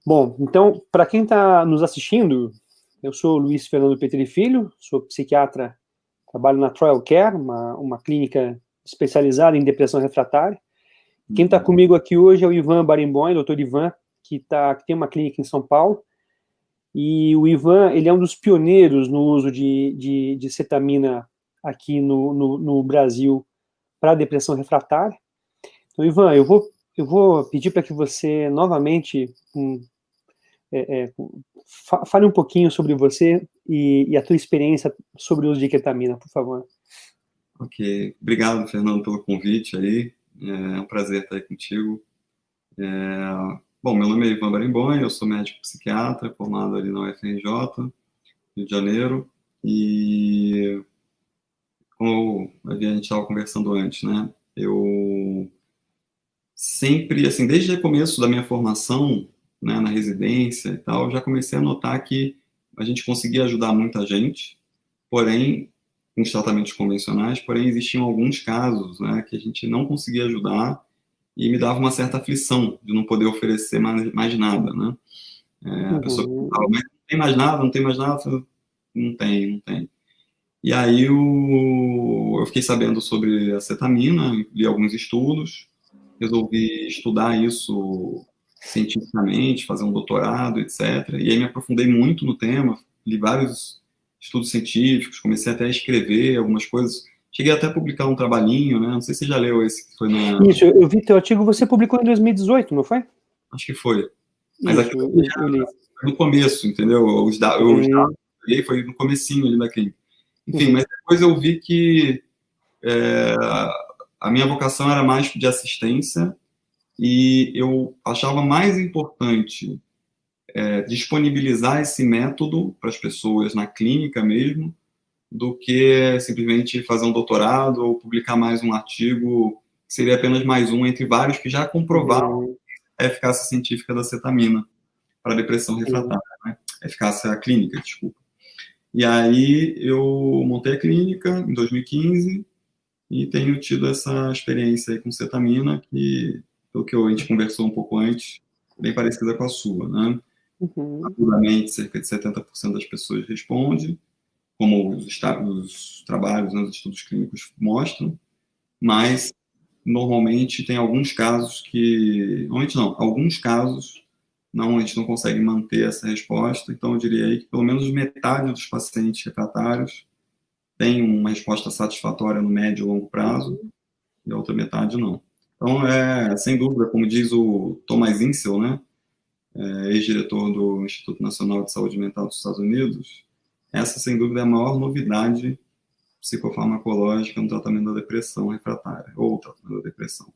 Bom, então, para quem está nos assistindo, eu sou Luiz Fernando Petri Filho, sou psiquiatra, trabalho na Trial Care, uma clínica especializada em depressão refratária. Quem está comigo aqui hoje é o Ivan Barimboim, doutor Ivan, que tem uma clínica em São Paulo. E o Ivan, ele é um dos pioneiros no uso de cetamina aqui no Brasil para depressão refratária. Então, Ivan, eu vou pedir para que você novamente fale um pouquinho sobre você e a tua experiência sobre o uso de ketamina, por favor. Ok. Obrigado, Fernando, pelo convite aí. É um prazer estar aí contigo. Bom, meu nome é Ivan Barimboim, eu sou médico psiquiatra, formado ali na UFRJ, Rio de Janeiro, e como a gente estava conversando antes, né, eu sempre, assim, desde o começo da minha formação, né, na residência e tal, já comecei a notar que a gente conseguia ajudar muita gente, porém, com os tratamentos convencionais, porém existiam alguns casos, né, que a gente não conseguia ajudar e me dava uma certa aflição de não poder oferecer mais nada, né? A pessoa perguntava, mas não tem mais nada, não tem mais nada? Eu falei, não tem. E aí eu fiquei sabendo sobre a cetamina, li alguns estudos, resolvi estudar isso cientificamente, fazer um doutorado, etc. E aí me aprofundei muito no tema, li vários estudos científicos, comecei até a escrever algumas coisas. Cheguei até a publicar um trabalhinho, né? Não sei se você já leu esse que foi na... Isso, eu vi teu artigo, você publicou em 2018, não foi? Acho que foi. Mas Isso, aquilo eu li. no começo, entendeu? Os dados que eu peguei foi no comecinho ali da clínica. Enfim, mas depois eu vi que a minha vocação era mais de assistência e eu achava mais importante disponibilizar esse método para as pessoas na clínica mesmo, do que simplesmente fazer um doutorado ou publicar mais um artigo, que seria apenas mais um entre vários que já comprovaram a eficácia científica da cetamina para depressão refratária, né? Eficácia clínica, desculpa. E aí eu montei a clínica em 2015 e tenho tido essa experiência aí com cetamina, que, pelo que a gente conversou um pouco antes, bem parecida com a sua, né? Rapidamente, cerca de 70% das pessoas respondem, como os trabalhos, né, os estudos clínicos mostram, mas normalmente tem alguns casos que... Normalmente não, alguns casos não, a gente não consegue manter essa resposta, então eu diria aí que pelo menos metade dos pacientes refratários tem uma resposta satisfatória no médio e longo prazo, e a outra metade não. Então, sem dúvida, como diz o Thomas Insel, né, ex-diretor do Instituto Nacional de Saúde Mental dos Estados Unidos, essa, sem dúvida, é a maior novidade psicofarmacológica no tratamento da depressão refratária, ou tratamento da depressão,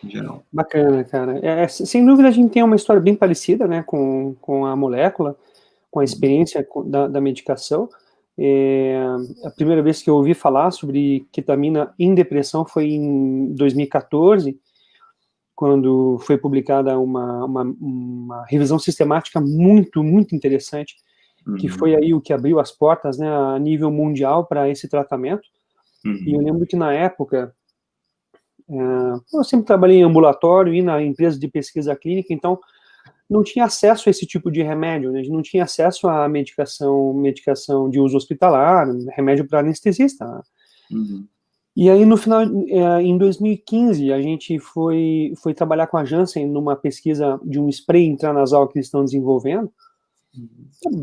em geral. Bacana, cara. Sem dúvida, a gente tem uma história bem parecida, né, com a molécula, com a experiência da medicação. A primeira vez que eu ouvi falar sobre ketamina em depressão foi em 2014, quando foi publicada uma revisão sistemática muito interessante, que foi aí o que abriu as portas, né, a nível mundial para esse tratamento. E eu lembro que na época, eu sempre trabalhei em ambulatório e na empresa de pesquisa clínica, então não tinha acesso a esse tipo de remédio, né? A gente não tinha acesso à medicação de uso hospitalar, remédio para anestesista. E aí, no final, em 2015, a gente foi trabalhar com a Janssen numa pesquisa de um spray intranasal que eles estão desenvolvendo.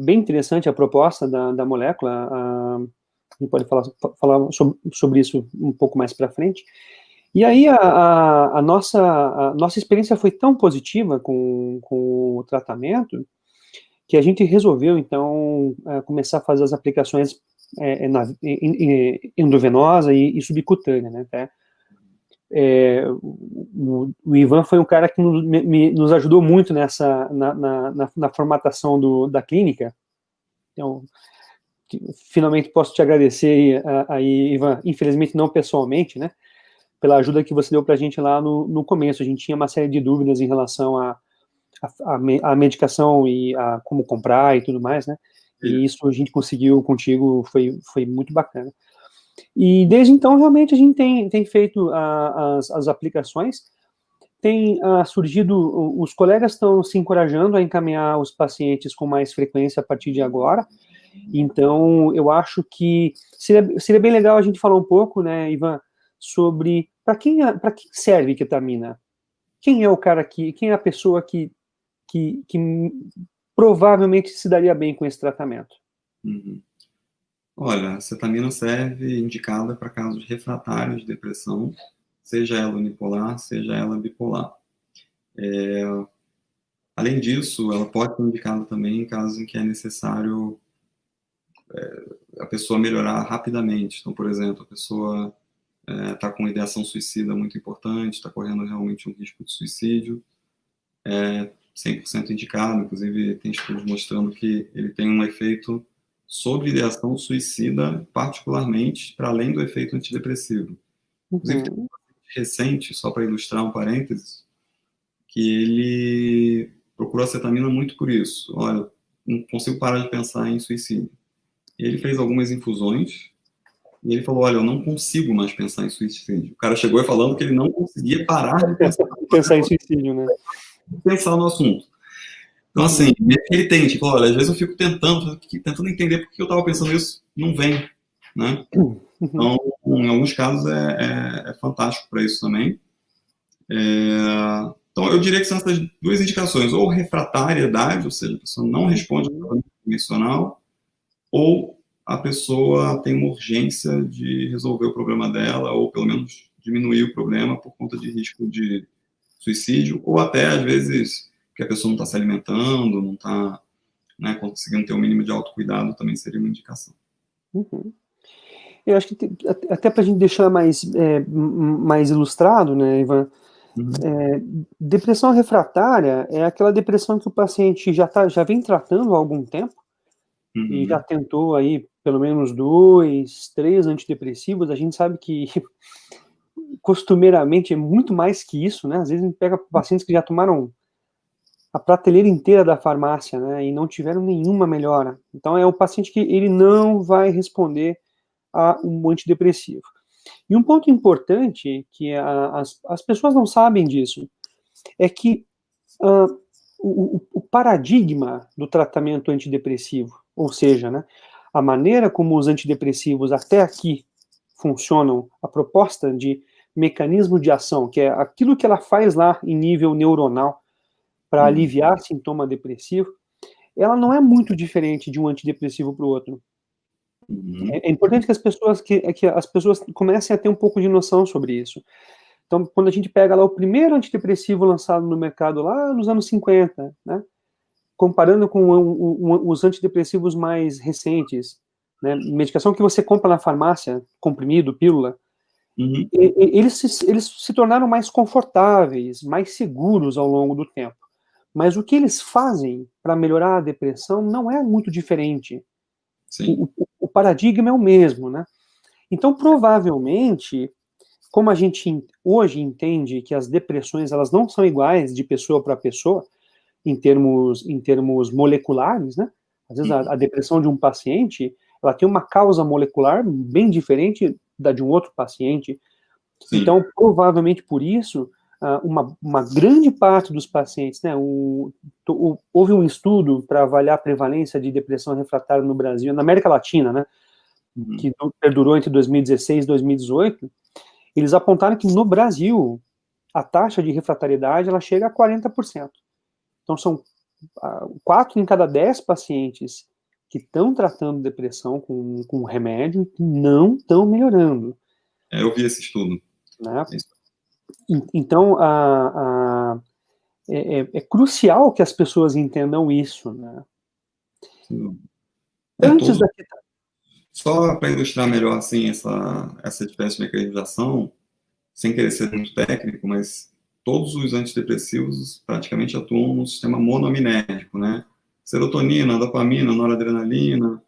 Bem interessante a proposta da molécula. A gente pode falar sobre isso um pouco mais para frente. E aí a nossa experiência foi tão positiva com o tratamento que a gente resolveu, então, começar a fazer as aplicações endovenosa e subcutânea, né? O Ivan foi um cara que nos ajudou muito na formatação da clínica. Então, finalmente posso te agradecer aí, Ivan, infelizmente não pessoalmente, né? Pela ajuda que você deu para a gente lá no começo. A gente tinha uma série de dúvidas em relação à medicação e a como comprar e tudo mais, né? E isso a gente conseguiu contigo, foi muito bacana. E desde então, realmente, a gente tem feito as aplicações. tem surgido, os colegas estão se encorajando a encaminhar os pacientes com mais frequência a partir de agora. Então, eu acho que seria bem legal a gente falar um pouco, né, Ivan, sobre para quem serve ketamina? Quem é o cara quem é a pessoa que provavelmente se daria bem com esse tratamento? Uhum. Olha, a cetamina serve indicada para casos refratários de depressão, seja ela unipolar, seja ela bipolar. Além disso, ela pode ser indicada também em casos em que é necessário a pessoa melhorar rapidamente. Então, por exemplo, a pessoa está com uma ideação suicida muito importante, está correndo realmente um risco de suicídio, 100% indicado. Inclusive, tem estudos mostrando que ele tem um efeito sobre ideação suicida, particularmente para além do efeito antidepressivo. Inclusive, tem um paciente recente, só para ilustrar um parênteses, que ele procurou a cetamina muito por isso. Olha, não consigo parar de pensar em suicídio. E ele fez algumas infusões e ele falou, olha, eu não consigo mais pensar em suicídio. O cara chegou falando que ele não conseguia parar de pensar em suicídio, né? Pensar no assunto. Então, assim, ele tem, tipo, olha, às vezes eu fico tentando entender por que eu estava pensando isso, não vem, né? Então, em alguns casos é fantástico para isso também. Então, eu diria que são essas duas indicações, ou refratariedade, ou seja, a pessoa não responde ao tratamento convencional, ou a pessoa tem uma urgência de resolver o problema dela, ou pelo menos diminuir o problema por conta de risco de suicídio, ou até, às vezes, que a pessoa não está se alimentando, não está, né, conseguindo ter o mínimo de autocuidado, também seria uma indicação. Eu acho que até para a gente deixar mais ilustrado, né, Ivan, depressão refratária é aquela depressão que o paciente já vem tratando há algum tempo e já tentou aí pelo menos 2, 3 antidepressivos. A gente sabe que costumeiramente é muito mais que isso, né? Às vezes a gente pega pacientes que já tomaram a prateleira inteira da farmácia, né, e não tiveram nenhuma melhora. Então é o paciente que ele não vai responder a um antidepressivo. E um ponto importante, que as pessoas não sabem disso, é que o paradigma do tratamento antidepressivo, ou seja, né, a maneira como os antidepressivos até aqui funcionam, a proposta de mecanismo de ação, que é aquilo que ela faz lá em nível neuronal para aliviar sintoma depressivo, ela não é muito diferente de um antidepressivo para o outro. É importante que as pessoas comecem a ter um pouco de noção sobre isso. Então, quando a gente pega lá o primeiro antidepressivo lançado no mercado lá nos anos 50, né, comparando com os antidepressivos mais recentes, né, medicação que você compra na farmácia, comprimido, pílula, eles se tornaram mais confortáveis, mais seguros ao longo do tempo. Mas o que eles fazem para melhorar a depressão não é muito diferente. O paradigma é o mesmo, né? Então, provavelmente, como a gente hoje entende que as depressões elas não são iguais de pessoa para pessoa, em termos moleculares, né? Às vezes a depressão de um paciente, ela tem uma causa molecular bem diferente da de um outro paciente. Sim. Então, provavelmente por isso, uma grande parte dos pacientes, né, houve um estudo para avaliar a prevalência de depressão refratária no Brasil, na América Latina, né, que perdurou entre 2016 e 2018, eles apontaram que no Brasil a taxa de refratariedade ela chega a 40%. Então são 4 em cada 10 pacientes que estão tratando depressão com remédio que não estão melhorando. Eu vi esse estudo. Né? Então, é crucial que as pessoas entendam isso, né? Antes da Só para ilustrar melhor assim essa diferença de mecanização, sem querer ser muito técnico, mas todos os antidepressivos praticamente atuam no sistema monoaminérgico, né? Serotonina, dopamina, noradrenalina,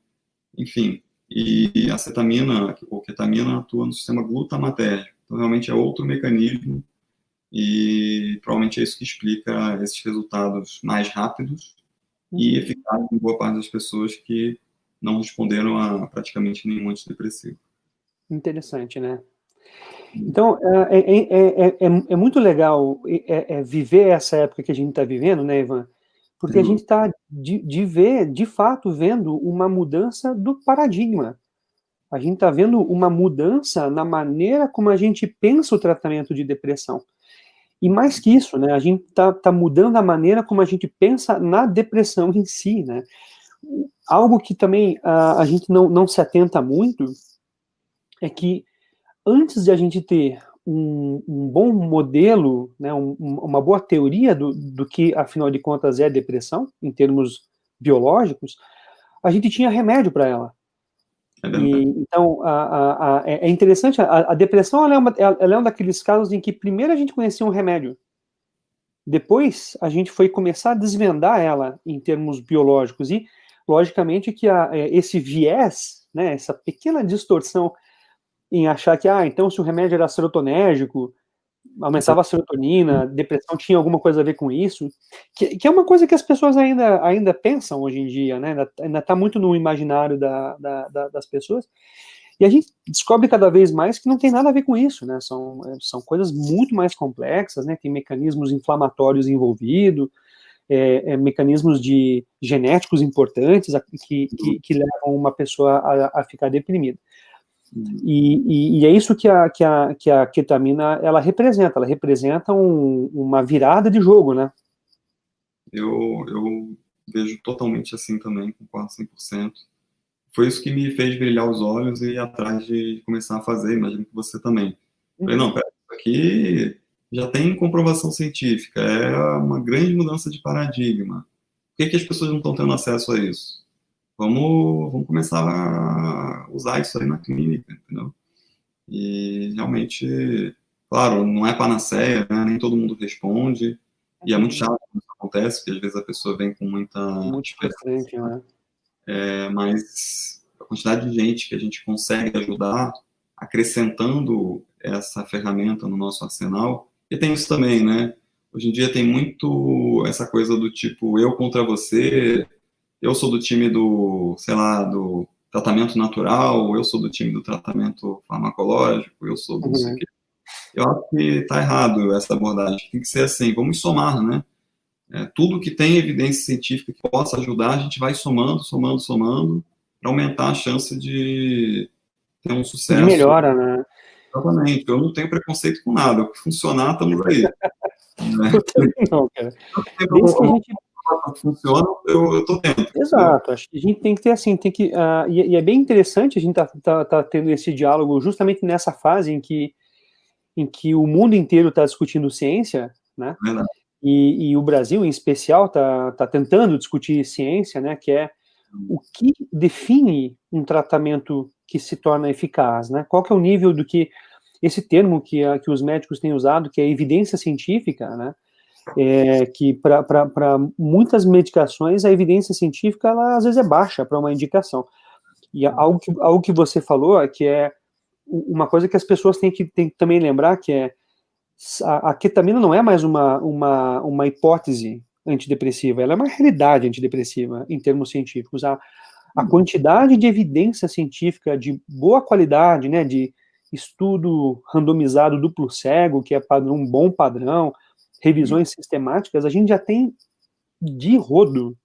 enfim. E a cetamina ou ketamina atua no sistema glutamatérgico. Então, realmente é outro mecanismo e provavelmente é isso que explica esses resultados mais rápidos e eficazes em boa parte das pessoas que não responderam a praticamente nenhum antidepressivo. Interessante, né? Então, é muito legal viver essa época que a gente está vivendo, né, Ivan? Porque a gente está, de fato, vendo uma mudança do paradigma. A gente está vendo uma mudança na maneira como a gente pensa o tratamento de depressão. E mais que isso, né, a gente está mudando a maneira como a gente pensa na depressão em si, né? Algo que também a gente não se atenta muito é que antes de a gente ter um bom modelo, né, uma boa teoria do que, afinal de contas, é depressão, em termos biológicos, a gente tinha remédio para ela. Então, é interessante, a depressão ela é um daqueles casos em que primeiro a gente conhecia um remédio, depois a gente foi começar a desvendar ela em termos biológicos, e logicamente que esse viés, né, essa pequena distorção em achar que, então se o remédio era serotonérgico, aumentava a serotonina, depressão tinha alguma coisa a ver com isso, que é uma coisa que as pessoas ainda pensam hoje em dia, né? Ainda está muito no imaginário das pessoas, e a gente descobre cada vez mais que não tem nada a ver com isso, né? São coisas muito mais complexas, né? Tem mecanismos inflamatórios envolvidos, mecanismos genéticos importantes que levam uma pessoa a ficar deprimida. E é isso que a ketamina ela representa uma virada de jogo, né? Eu vejo totalmente assim também, concordo 100%. Foi isso que me fez brilhar os olhos e ir atrás de começar a fazer, imagino que você também. Falei, não, pera, isso aqui já tem comprovação científica, é uma grande mudança de paradigma. Por que as pessoas não estão tendo acesso a isso? Vamos começar a usar isso aí na clínica, entendeu? E realmente, claro, não é panaceia, né? Nem todo mundo responde, e é muito chato quando isso acontece, porque às vezes a pessoa vem com muita frustrante, né? Mas a quantidade de gente que a gente consegue ajudar, acrescentando essa ferramenta no nosso arsenal, e tem isso também, né? Hoje em dia tem muito essa coisa do tipo, eu contra você, eu sou do time do, sei lá, do tratamento natural, eu sou do time do tratamento farmacológico, eu sou do não sei o quê. Eu acho que está errado essa abordagem. Tem que ser assim, vamos somar, né? Tudo que tem evidência científica que possa ajudar, a gente vai somando, para aumentar a chance de ter um sucesso. De melhora, né? Exatamente. Eu não tenho preconceito com nada. O que funcionar, estamos aí. Eu também não, cara. Desde que a gente funciona, eu tô dentro. Exato, acho que a gente tem que ter assim, e é bem interessante a gente tá tendo esse diálogo justamente nessa fase em que o mundo inteiro está discutindo ciência, né? E o Brasil, em especial, tá tentando discutir ciência, né? Que é o que define um tratamento que se torna eficaz, né? Qual que é o nível do que esse termo que os médicos têm usado, que é evidência científica, né? Que para muitas medicações a evidência científica ela às vezes é baixa para uma indicação. E algo que você falou é que é uma coisa que as pessoas têm que também lembrar, que é a ketamina não é mais uma hipótese antidepressiva, ela é uma realidade antidepressiva em termos científicos. A quantidade de evidência científica de boa qualidade, né, de estudo randomizado duplo cego, que é um bom padrão, revisões sistemáticas, a gente já tem de rodo.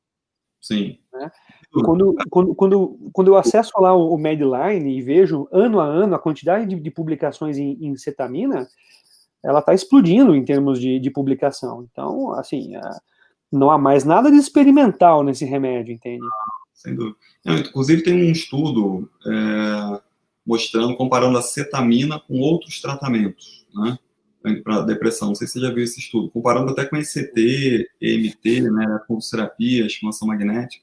Sim. Né? Quando eu acesso lá o Medline e vejo ano a ano a quantidade de publicações em cetamina, ela está explodindo em termos de publicação. Então, assim, não há mais nada de experimental nesse remédio, entende? Sem dúvida. Inclusive, tem um estudo mostrando, comparando a cetamina com outros tratamentos, né? Para depressão, não sei se você já viu esse estudo, comparando até com ECT, EMT, né, com terapia, estimulação magnética,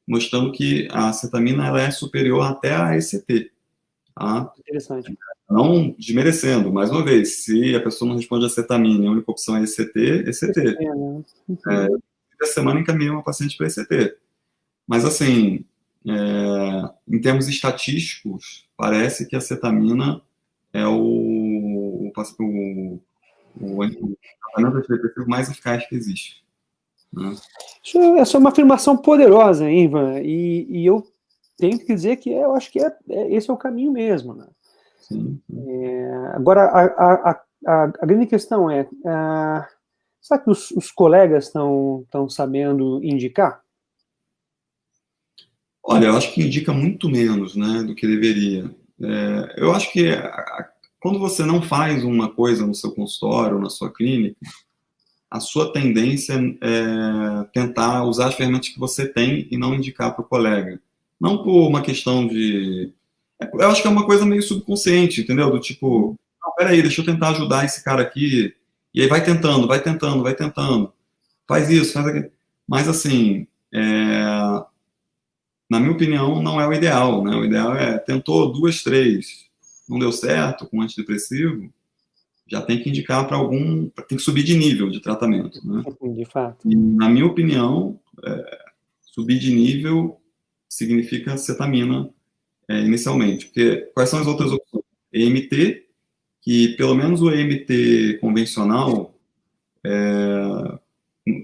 mostrando que a cetamina ela é superior até a ECT. Tá? Interessante. Não desmerecendo, mais uma vez, se a pessoa não responde a cetamina e a única opção é ECT, ECT. A semana encaminha uma paciente para ECT. Mas, assim, em termos estatísticos, parece que a cetamina é o tratamento antidepressivo mais eficaz que existe. Né? Essa é uma afirmação poderosa, Ivan, e eu tenho que dizer que eu acho que esse é o caminho mesmo. Né? Sim. Agora, a grande questão é, será que os colegas estão sabendo indicar? Olha, eu acho que indica muito menos, né, do que deveria. Eu acho que quando você não faz uma coisa no seu consultório, na sua clínica, a sua tendência é tentar usar as ferramentas que você tem e não indicar para o colega. Não por uma questão de... Eu acho que é uma coisa meio subconsciente, entendeu? Do tipo, não, peraí, deixa eu tentar ajudar esse cara aqui. E aí vai tentando, vai tentando, vai tentando. Faz isso, faz aquilo. Mas, assim, na minha opinião, não é o ideal, né? O ideal é, tentou 2, 3, não deu certo com antidepressivo, já tem que indicar para tem que subir de nível de tratamento, né? De fato. E, na minha opinião, subir de nível significa cetamina inicialmente, porque quais são as outras opções? EMT, que pelo menos o EMT convencional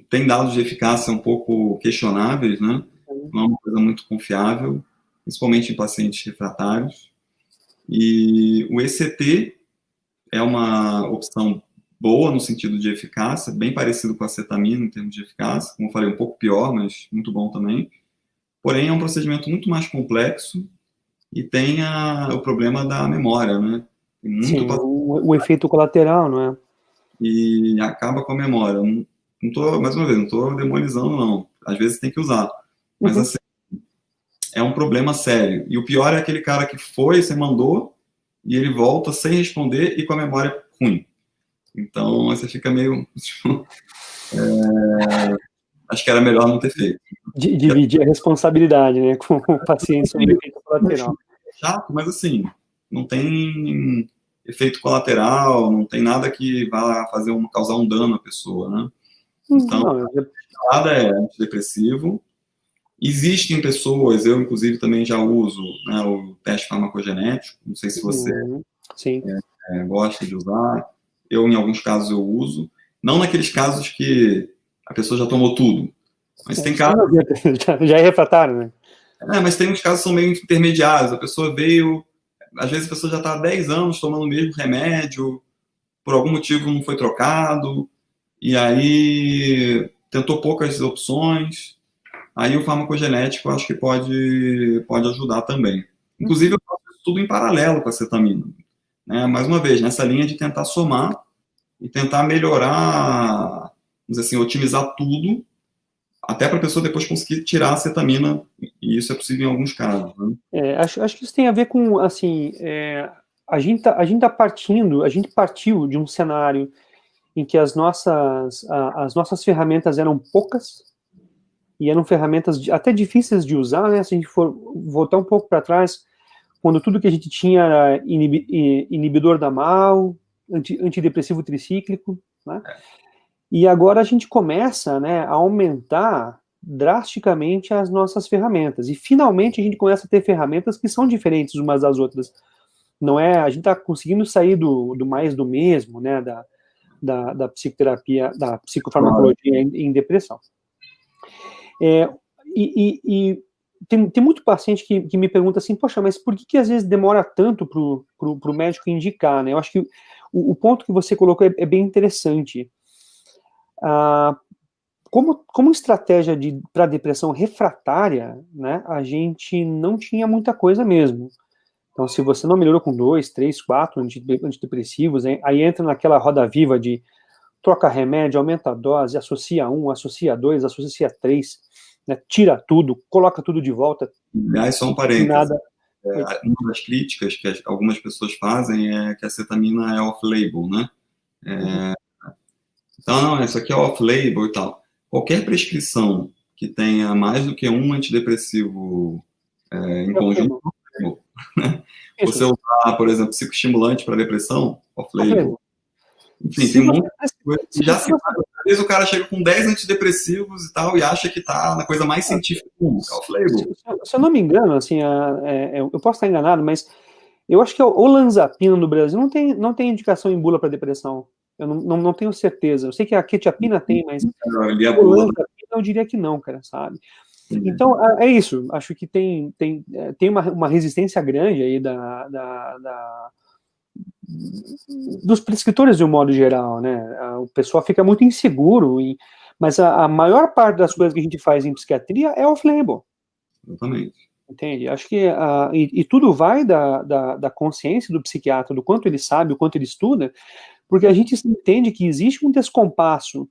tem dados de eficácia um pouco questionáveis, né? Não é uma coisa muito confiável, principalmente em pacientes refratários. E o ECT é uma opção boa no sentido de eficácia, bem parecido com a cetamina em termos de eficácia, como eu falei, um pouco pior, mas muito bom também. Porém, é um procedimento muito mais complexo e tem o problema da memória, né? Tem muito Sim, o efeito colateral, não é? e acaba com a memória. Não tô, mais uma vez, não estou demonizando, não. Às vezes tem que usar. Mas, assim, é um problema sério. E o pior é aquele cara que foi, você mandou, e ele volta sem responder e com a memória ruim. Então, você fica meio... Tipo, acho que era melhor não ter feito. Dividir a responsabilidade, né, com o paciente sobre o efeito colateral. É chato, mas assim, não tem efeito colateral, não tem nada que vá causar um dano à pessoa, né? Então, nada é antidepressivo. Existem pessoas, eu inclusive também já uso, né, o teste farmacogenético, não sei se você gosta de usar, eu em alguns casos eu uso, não naqueles casos que a pessoa já tomou tudo, mas tem casos... Já é refratário, né? Mas tem uns casos que são meio intermediários, a pessoa veio, às vezes a pessoa já está há 10 anos tomando o mesmo remédio, por algum motivo não foi trocado, e aí tentou poucas opções, aí o farmacogenético eu acho que pode ajudar também. Inclusive, eu faço isso tudo em paralelo com a cetamina. Né? Mais uma vez, nessa linha de tentar somar e tentar melhorar, vamos dizer assim, otimizar tudo, até para a pessoa depois conseguir tirar a cetamina, e isso é possível em alguns casos. Né? Acho que isso tem a ver com, assim, a gente partiu de um cenário em que as nossas ferramentas eram poucas, e eram ferramentas até difíceis de usar, né? Se a gente for voltar um pouco para trás, quando tudo que a gente tinha era inibidor da MAO, antidepressivo tricíclico, né? E agora a gente começa, né, a aumentar drasticamente as nossas ferramentas, e finalmente a gente começa a ter ferramentas que são diferentes umas das outras. Não é, a gente está conseguindo sair do mais do mesmo, né, da psicoterapia, da psicofarmacologia em depressão. E tem muito paciente que me pergunta assim, poxa, mas por que às vezes demora tanto para o médico indicar, né? Eu acho que o ponto que você colocou é bem interessante. Como estratégia para depressão refratária, né, a gente não tinha muita coisa mesmo. Então, se você não melhorou com 2, 3, 4 antidepressivos, aí entra naquela roda viva de troca remédio, aumenta a dose, associa 1, associa 2, associa 3, né, tira tudo, coloca tudo de volta. Aliás, só um parênteses. Uma das críticas que algumas pessoas fazem é que a cetamina é off-label, né? Então, não, isso aqui é off-label e tal. Qualquer prescrição que tenha mais do que um antidepressivo em conjunto, você usar, por exemplo, psicoestimulante para depressão, off-label. Enfim, tem um monte de coisa. Às vezes o cara chega com 10 antidepressivos e tal, e acha que tá na coisa mais científica do mundo, off-label. Se eu não me engano, assim, eu posso estar enganado, mas eu acho que o olanzapina no Brasil não tem indicação em bula para depressão. Eu não tenho certeza. Eu sei que a quetiapina tem, mas o olanzapina eu diria que não, cara, sabe? Então, é isso. Acho que tem uma resistência grande aí dos prescritores de um modo geral, né? O pessoal fica muito inseguro, mas a maior parte das coisas que a gente faz em psiquiatria é off-label. Exatamente. Entende? Acho que e tudo vai da consciência do psiquiatra, do quanto ele sabe, o quanto ele estuda, porque a gente entende que existe um descompasso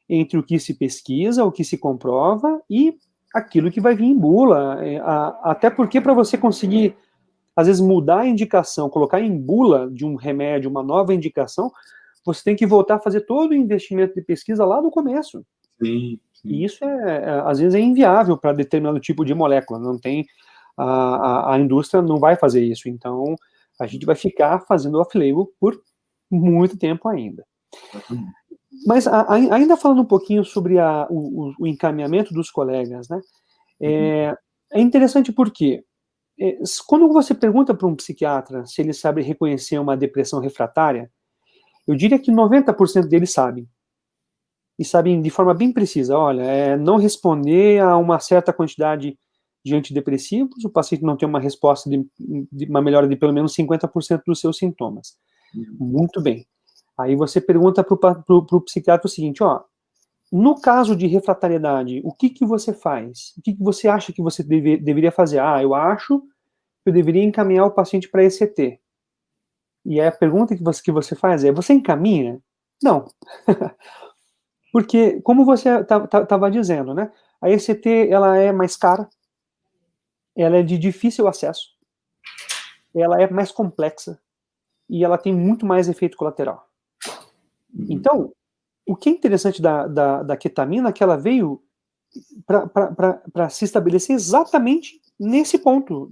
entre o que se pesquisa, o que se comprova e aquilo que vai vir em bula. Até porque para você conseguir, às vezes, mudar a indicação, colocar em bula de um remédio uma nova indicação, você tem que voltar a fazer todo o investimento de pesquisa lá no começo. Sim, sim. E isso, às vezes, é inviável para determinado tipo de molécula. Não tem, a indústria não vai fazer isso. Então, a gente vai ficar fazendo off-label por muito tempo ainda. Mas ainda falando um pouquinho sobre o encaminhamento dos colegas, né? É interessante porque quando você pergunta para um psiquiatra se ele sabe reconhecer uma depressão refratária, eu diria que 90% deles sabem. E sabem de forma bem precisa, olha, não responder a uma certa quantidade de antidepressivos, o paciente não tem uma resposta de uma melhora de pelo menos 50% dos seus sintomas. Muito bem. Aí você pergunta para o psiquiatra o seguinte, no caso de refratariedade, o que você faz? O que você acha que você deveria fazer? Eu acho que eu deveria encaminhar o paciente para ECT. E aí a pergunta que você faz é, você encaminha? Não. Porque, como você estava dizendo, né? A ECT, ela é mais cara, ela é de difícil acesso, ela é mais complexa e ela tem muito mais efeito colateral. Então, o que é interessante da ketamina é que ela veio para se estabelecer exatamente nesse ponto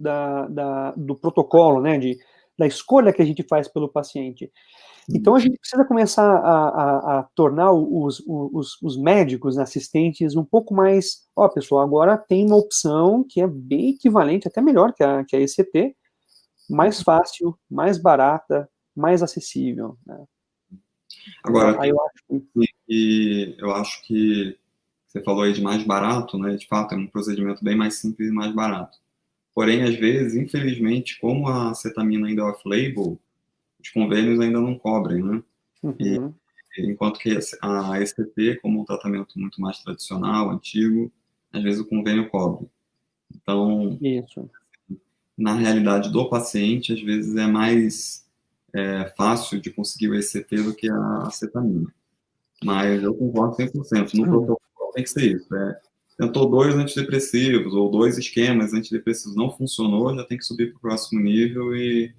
do protocolo, né, da escolha que a gente faz pelo paciente. Então, a gente precisa começar a tornar os médicos, assistentes, um pouco mais... pessoal, agora tem uma opção que é bem equivalente, até melhor que a ECT, mais fácil, mais barata, mais acessível. Né? Agora, eu acho que você falou aí de mais barato, né? De fato, é um procedimento bem mais simples e mais barato. Porém, às vezes, infelizmente, como a cetamina ainda é off-label, os convênios ainda não cobrem, né? Uhum. Enquanto que a ECT, como um tratamento muito mais tradicional, antigo, às vezes o convênio cobre. Então, isso. Na realidade do paciente, às vezes é mais fácil de conseguir o ECT do que a cetamina. Mas eu concordo 100%. No protocolo tem que ser isso. Tentou 2 antidepressivos ou 2 esquemas antidepressivos, não funcionou, já tem que subir para o próximo nível e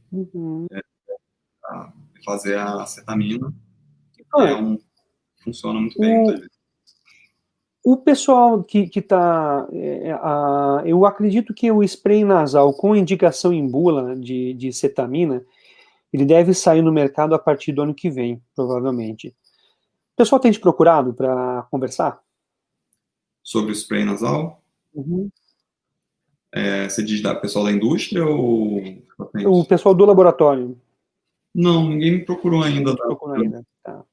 fazer a cetamina. Funciona muito bem. O pessoal que está... eu acredito que o spray nasal com indicação em bula de cetamina, ele deve sair no mercado a partir do ano que vem, provavelmente. O pessoal tem te procurado para conversar? Sobre o spray nasal? Uhum. Você diz da pessoal da indústria ou... O pessoal do laboratório? Não, ninguém me procurou ainda. Tá.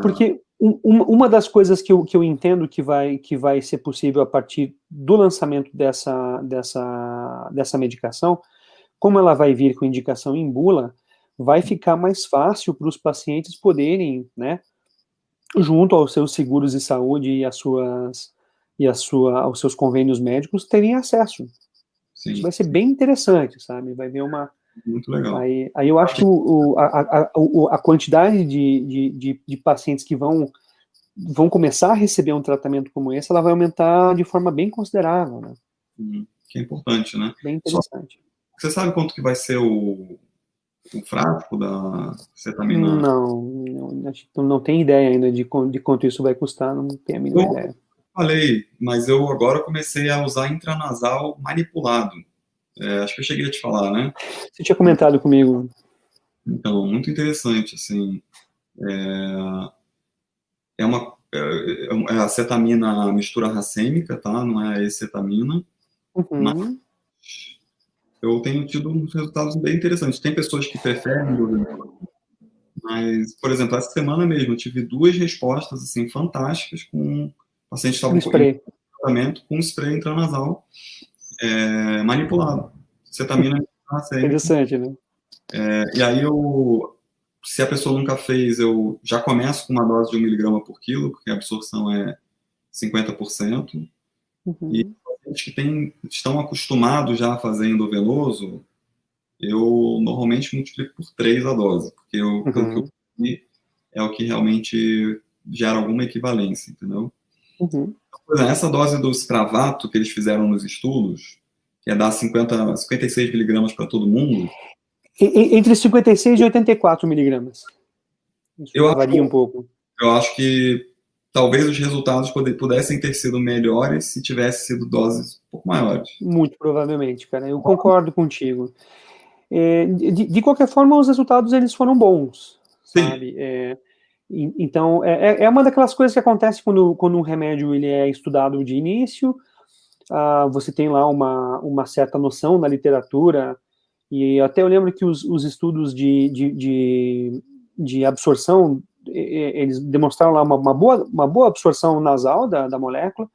Porque uma das coisas que eu entendo que vai ser possível a partir do lançamento dessa medicação, como ela vai vir com indicação em bula, vai ficar mais fácil para os pacientes poderem, né, junto aos seus seguros de saúde e aos seus convênios médicos, terem acesso. Sim. Isso vai ser bem interessante, sabe? Vai ver uma... Muito legal. Aí eu acho que a quantidade de pacientes que vão começar a receber um tratamento como esse, ela vai aumentar de forma bem considerável, né? Que é importante, né? Bem interessante. Você sabe quanto que vai ser o frasco da cetamina? Não tenho ideia ainda de quanto isso vai custar, não tenho a mínima ideia. Falei, mas eu agora comecei a usar intranasal manipulado. Acho que eu cheguei a te falar, né? Você tinha comentado comigo. Então, muito interessante, assim. É a cetamina mistura racêmica, tá? Não é a acetamina. Mas eu tenho tido uns resultados bem interessantes. Tem pessoas que preferem, mas, por exemplo, essa semana mesmo eu tive 2 respostas assim fantásticas com pacientes que estavam com tratamento com spray intranasal manipulado. Cetamina racêmica. Interessante, né? E aí se a pessoa nunca fez, eu já começo com uma dose de 1 mg por quilo, porque a absorção é 50%. E pacientes que estão acostumados já a fazer endovenoso, eu normalmente multiplico por 3 a dose, porque pelo que eu vi, é o que realmente gera alguma equivalência, entendeu? Por exemplo, essa dose do Spravato que eles fizeram nos estudos, que é dar 56 miligramas para todo mundo. Entre 56 e 84 miligramas. Isso varia um pouco. Eu acho que talvez os resultados pudessem ter sido melhores se tivesse sido doses um pouco maiores. Muito provavelmente, cara. Eu concordo contigo. De qualquer forma, os resultados eles foram bons, sabe? Então, é uma daquelas coisas que acontece quando um remédio ele é estudado de início. Você tem lá uma certa noção da literatura, e até eu lembro que os estudos de absorção, eles demonstraram lá uma boa absorção nasal da molécula,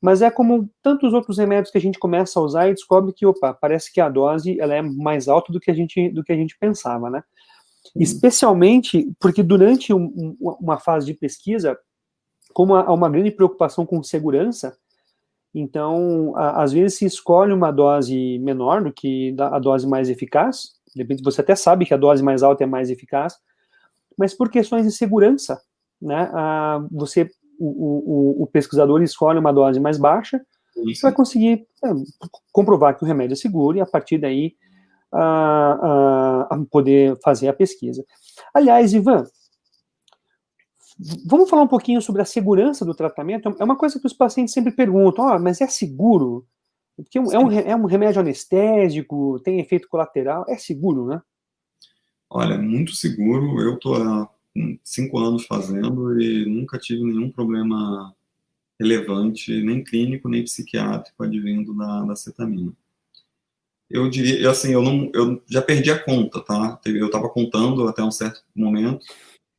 mas é como tantos outros remédios que a gente começa a usar e descobre que, parece que a dose ela é mais alta do que a gente pensava, né? Especialmente porque durante uma fase de pesquisa, como há uma grande preocupação com segurança, então, às vezes se escolhe uma dose menor do que a dose mais eficaz, de repente você até sabe que a dose mais alta é mais eficaz, mas por questões de segurança, né, o pesquisador escolhe uma dose mais baixa, vai conseguir comprovar que o remédio é seguro e a partir daí poder fazer a pesquisa. Aliás, Ivan, vamos falar um pouquinho sobre a segurança do tratamento? É uma coisa que os pacientes sempre perguntam, mas é seguro? Porque é um remédio anestésico, tem efeito colateral, é seguro, né? Olha, muito seguro. Eu estou há 5 anos fazendo e nunca tive nenhum problema relevante, nem clínico, nem psiquiátrico, advindo da cetamina. Eu diria, assim, eu já perdi a conta, tá? Eu estava contando até um certo momento,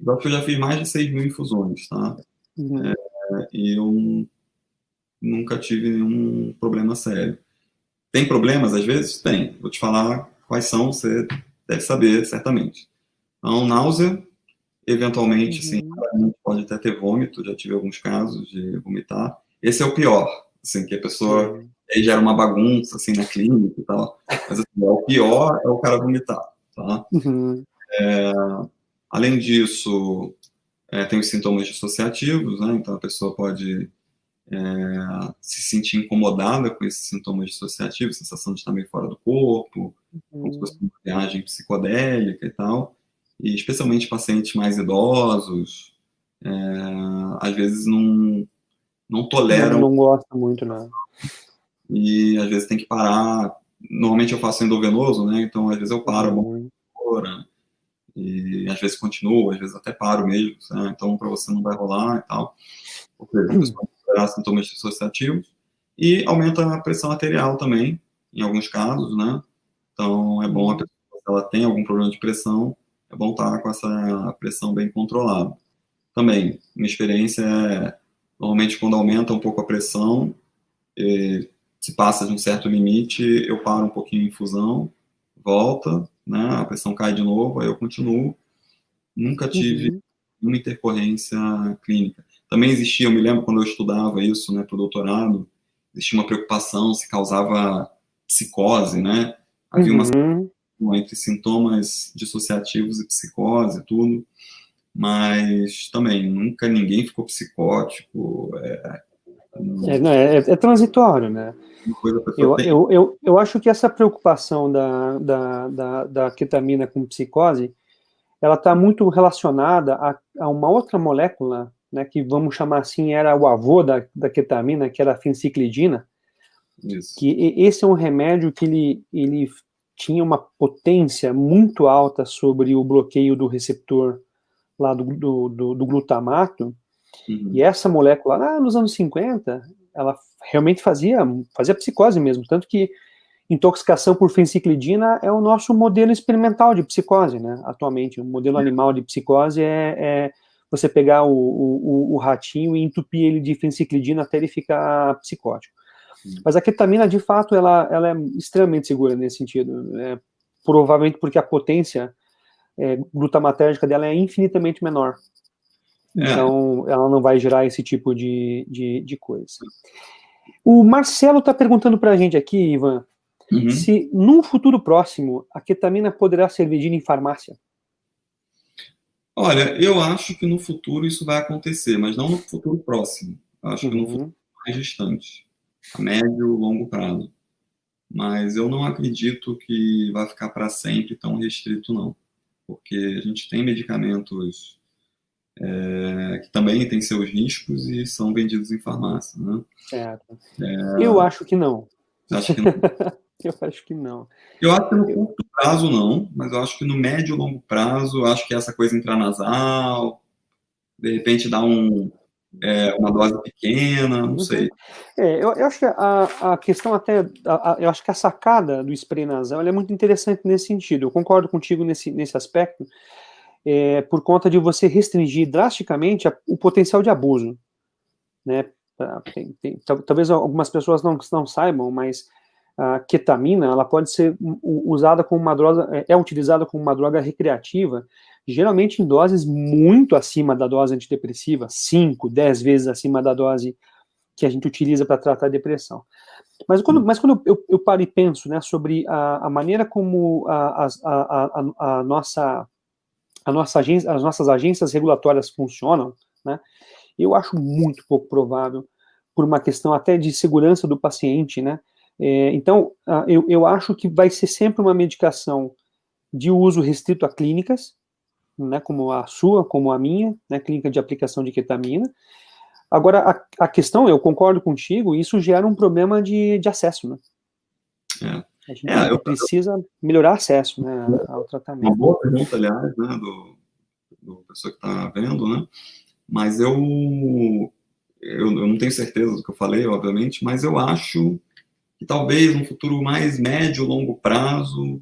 eu acho que eu já fiz mais de 6.000 infusões, tá? E eu nunca tive nenhum problema sério. Tem problemas, às vezes? Tem. Vou te falar quais são, você deve saber, certamente. Então, náusea, eventualmente, assim, pode até ter vômito, já tive alguns casos de vomitar. Esse é o pior, assim, que a pessoa aí gera uma bagunça, assim, na clínica e tal. Mas, assim, o pior é o cara vomitar, tá? Além disso, tem os sintomas dissociativos, né? Então, a pessoa pode se sentir incomodada com esses sintomas dissociativos, sensação de estar meio fora do corpo, como se fosse uma viagem psicodélica e tal. E especialmente pacientes mais idosos, às vezes não toleram. Não gosta muito, não. E às vezes tem que parar. Normalmente eu faço endovenoso, né? Então às vezes eu paro e às vezes continuo, às vezes até paro mesmo, né? Então para você não vai rolar e tal. Ou seja, a pessoa terá sintomas dissociativos e aumenta a pressão arterial também, em alguns casos, né? Então é bom a pessoa, se ela tem algum problema de pressão, é bom estar com essa pressão bem controlada. Também, minha experiência normalmente quando aumenta um pouco a pressão, se passa de um certo limite, eu paro um pouquinho a infusão, volta, né, a pressão cai de novo, aí eu continuo. Nunca tive uma intercorrência clínica. Também existia, eu me lembro quando eu estudava isso, né, para o doutorado, existia uma preocupação se causava psicose, né? Havia uma entre sintomas dissociativos e psicose e tudo, mas também nunca ninguém ficou psicótico. É transitório, né? Eu acho que essa preocupação da ketamina com psicose, ela está muito relacionada a uma outra molécula, né, que vamos chamar assim, era o avô da ketamina, que era a fenciclidina. Isso. Que esse é um remédio que ele tinha uma potência muito alta sobre o bloqueio do receptor lá do glutamato, e essa molécula, lá nos anos 50, ela realmente fazia psicose mesmo, tanto que intoxicação por fenciclidina é o nosso modelo experimental de psicose, né, atualmente. O modelo animal de psicose é você pegar o ratinho e entupir ele de fenciclidina até ele ficar psicótico. Mas a ketamina, de fato, ela é extremamente segura nesse sentido. provavelmente porque a potência glutamatérgica dela é infinitamente menor. Então, ela não vai gerar esse tipo de coisa. O Marcelo está perguntando para a gente aqui, Ivan, se num futuro próximo a ketamina poderá ser vendida em farmácia. Olha, eu acho que no futuro isso vai acontecer, mas não no futuro próximo. Eu acho que no futuro mais distante, a médio e longo prazo. Mas eu não acredito que vai ficar para sempre tão restrito, não. Porque a gente tem medicamentos que também têm seus riscos e são vendidos em farmácia, né? Certo. Eu acho que não. Acho que não. Eu acho que não. Eu acho que no curto prazo não, mas eu acho que no médio e longo prazo, eu acho que essa coisa intranasal, de repente dar uma dose pequena, não sei. Eu acho que a questão até, eu acho que a sacada do spray nasal é muito interessante nesse sentido. Eu concordo contigo nesse aspecto, por conta de você restringir drasticamente o potencial de abuso, né? Talvez algumas pessoas não saibam, mas a ketamina, ela pode ser usada como uma droga, utilizada como uma droga recreativa, geralmente em doses muito acima da dose antidepressiva, 5, 10 vezes acima da dose que a gente utiliza para tratar a depressão. Mas quando eu paro e penso, né, sobre a maneira como as nossas agências regulatórias funcionam, né, eu acho muito pouco provável, por uma questão até de segurança do paciente, né. Então, eu acho que vai ser sempre uma medicação de uso restrito a clínicas, né, como a sua, como a minha, né, clínica de aplicação de ketamina. Agora, a questão, eu concordo contigo, isso gera um problema de acesso, né? A gente precisa melhorar acesso, né, ao tratamento. Uma boa pergunta, aliás, né, do pessoa que está vendo, né? Mas eu não tenho certeza do que eu falei, obviamente, mas eu acho que talvez no futuro mais médio, longo prazo,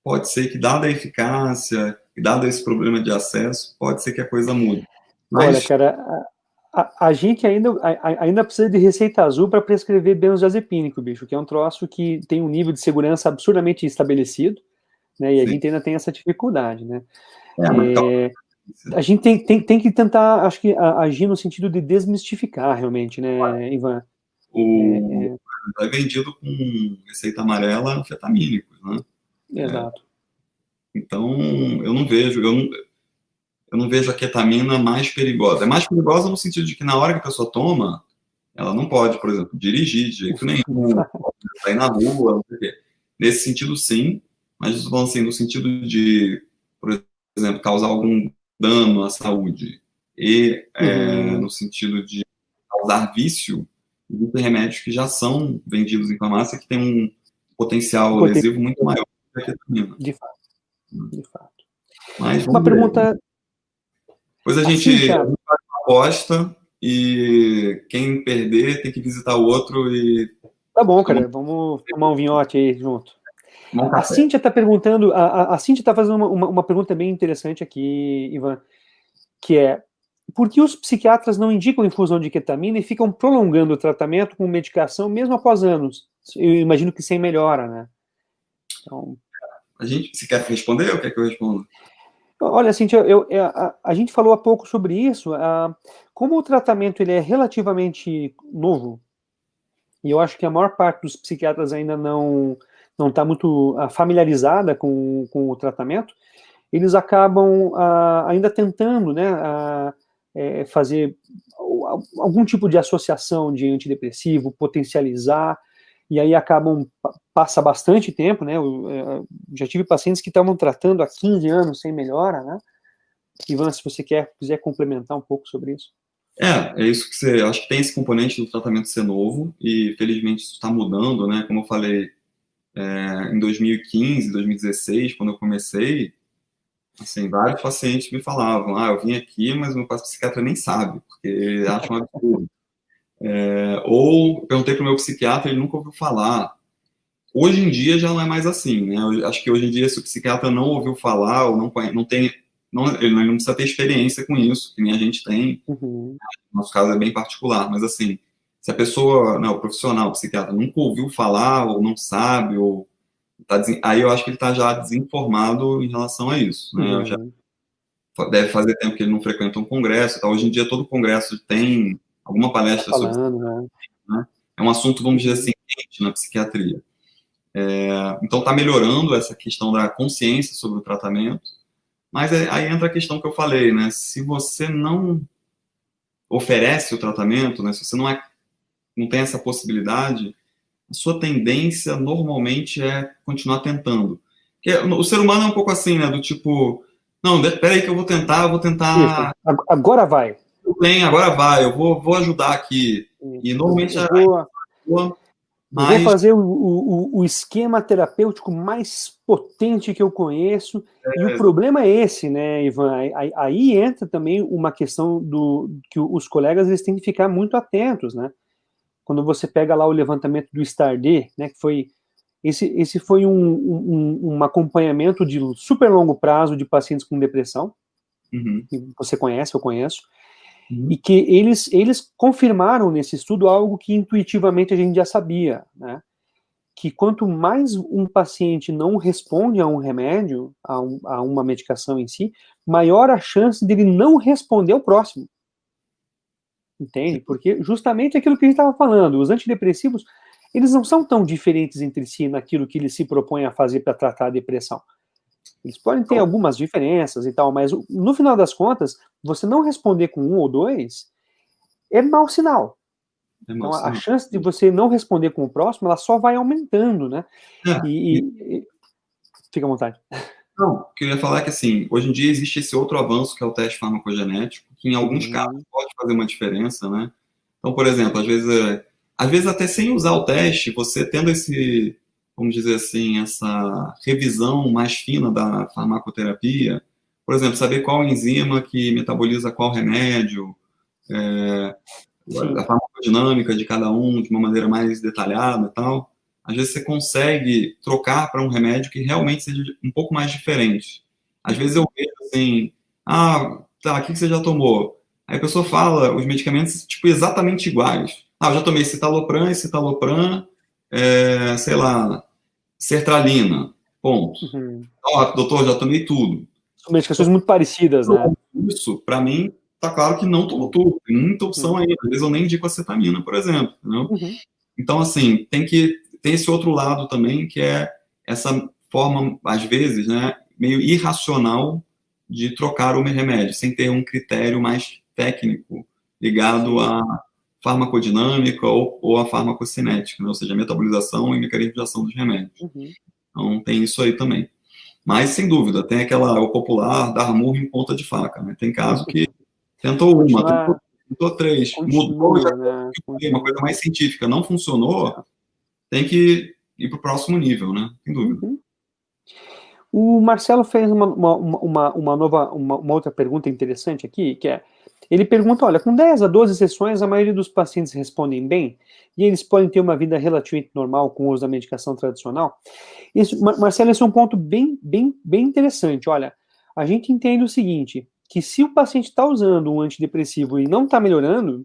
pode ser que, dada a eficácia e dado esse problema de acesso, pode ser que a coisa mude. Mas... Olha, cara, a gente ainda precisa de receita azul para prescrever benzodiazepínico, bicho, que é um troço que tem um nível de segurança absurdamente estabelecido, né, e a gente ainda tem essa dificuldade, né. A gente tem que tentar, acho que, agir no sentido de desmistificar, realmente, né, Ivan? É vendido com receita amarela anfetamínicos, né? Exato. Então, eu não vejo a ketamina mais perigosa. É mais perigosa no sentido de que na hora que a pessoa toma, ela não pode, por exemplo, dirigir de jeito nenhum, sair na rua, não sei o quê. Nesse sentido, sim, mas estou falando assim, no sentido de, por exemplo, causar algum dano à saúde e no sentido de causar vício, existem remédios que já são vendidos em farmácia que têm um potencial lesivo muito maior que a ketamina. De fato. De fato. Mas uma pergunta... Depois a gente faz uma aposta e quem perder tem que visitar o outro e... Tá bom, cara, vamos tomar um vinhote aí junto. A Cíntia está perguntando, a Cíntia está fazendo uma pergunta bem interessante aqui, Ivan, que é: por que os psiquiatras não indicam infusão de ketamina e ficam prolongando o tratamento com medicação mesmo após anos? Eu imagino que sem melhora, né? Então... Você quer responder ou quer que eu responda? Olha, Cíntia, a gente falou há pouco sobre isso. Como o tratamento ele é relativamente novo, e eu acho que a maior parte dos psiquiatras ainda não está muito familiarizada com o tratamento, eles acabam ainda tentando, né, fazer algum tipo de associação de antidepressivo, potencializar, e aí passa bastante tempo, né? Eu já tive pacientes que estavam tratando há 15 anos sem melhora, né? Ivan, se você quiser complementar um pouco sobre isso. É isso que você... Acho que tem esse componente do tratamento ser novo, e felizmente isso está mudando, né? Como eu falei, em 2015, 2016, quando eu comecei, assim, vários pacientes me falavam: eu vim aqui, mas o meu psiquiatra nem sabe, porque acha um absurdo. Ou perguntei para o meu psiquiatra, ele nunca ouviu falar. Hoje em dia já não é mais assim, né? Eu acho que hoje em dia, se o psiquiatra não ouviu falar ou não tem, ele não precisa ter experiência com isso, que nem a gente tem. No nosso caso é bem particular, mas assim, se a pessoa, o profissional, o psiquiatra, nunca ouviu falar ou não sabe, ou Aí eu acho que ele está já desinformado em relação a isso, né? Já deve fazer tempo que ele não frequenta um congresso. Tá? Hoje em dia, todo congresso tem alguma palestra Tá sobre falando, né? É um assunto, vamos dizer assim, quente na psiquiatria. Então, está melhorando essa questão da consciência sobre o tratamento, mas aí entra a questão que eu falei, né? Se você não oferece o tratamento, né? Se você não tem essa possibilidade, a sua tendência normalmente é continuar tentando. Porque o ser humano é um pouco assim, né? Do tipo, não, peraí que eu vou Isso. tentar. Agora vai. Tudo bem, agora vai, eu vou ajudar aqui. E normalmente Eu vou, eu vou mas fazer o esquema terapêutico mais potente que eu conheço. E o problema é esse, né, Ivan? Aí entra também uma questão que os colegas eles têm que ficar muito atentos, né? Quando você pega lá o levantamento do STAR-D, né, que foi esse foi um acompanhamento de super longo prazo de pacientes com depressão, que você conhece, eu conheço, e que eles confirmaram nesse estudo algo que intuitivamente a gente já sabia, né? Que quanto mais um paciente não responde a um remédio, a uma medicação em si, maior a chance dele não responder ao próximo. Entende? Porque justamente aquilo que a gente estava falando, os antidepressivos, eles não são tão diferentes entre si naquilo que eles se propõem a fazer para tratar a depressão. Eles podem ter algumas diferenças e tal, mas no final das contas, você não responder com um ou dois é mau sinal. Então, a chance de você não responder com o próximo, ela só vai aumentando, né? Fica à vontade. Não, o que eu ia falar é que, assim, hoje em dia existe esse outro avanço, que é o teste farmacogenético, que em alguns casos pode fazer uma diferença, né? Então, por exemplo, às vezes até sem usar o teste, você tendo esse, vamos dizer assim, essa revisão mais fina da farmacoterapia, por exemplo, saber qual enzima que metaboliza qual remédio, a farmacodinâmica de cada um de uma maneira mais detalhada e tal, às vezes você consegue trocar para um remédio que realmente seja um pouco mais diferente. Às vezes eu vejo assim, tá, o que você já tomou? Aí a pessoa fala os medicamentos, tipo, exatamente iguais. Eu já tomei citalopram, sei lá, sertralina, ponto. Doutor, já tomei tudo. São medicações muito parecidas, né? Isso, para mim, tá claro que não tomou tudo. Tem muita opção aí. Às vezes eu nem indico acetamina, por exemplo. Entendeu? Então, assim, tem esse outro lado também, que é essa forma, às vezes, né, meio irracional de trocar o remédio, sem ter um critério mais técnico ligado à farmacodinâmica ou à farmacocinética, né? Ou seja, a metabolização e mecanismo de ação dos remédios. Então, tem isso aí também. Mas, sem dúvida, tem o popular dar murro em ponta de faca, né? Tem caso que tentou tentou três, mudou, já uma coisa mais científica, não funcionou, tem que ir para o próximo nível, né? Sem dúvida. O Marcelo fez uma outra pergunta interessante aqui, que é, ele pergunta, olha, com 10 a 12 sessões, a maioria dos pacientes respondem bem, e eles podem ter uma vida relativamente normal com o uso da medicação tradicional? Marcelo, esse é um ponto bem interessante. Olha, a gente entende o seguinte, que se o paciente está usando um antidepressivo e não está melhorando,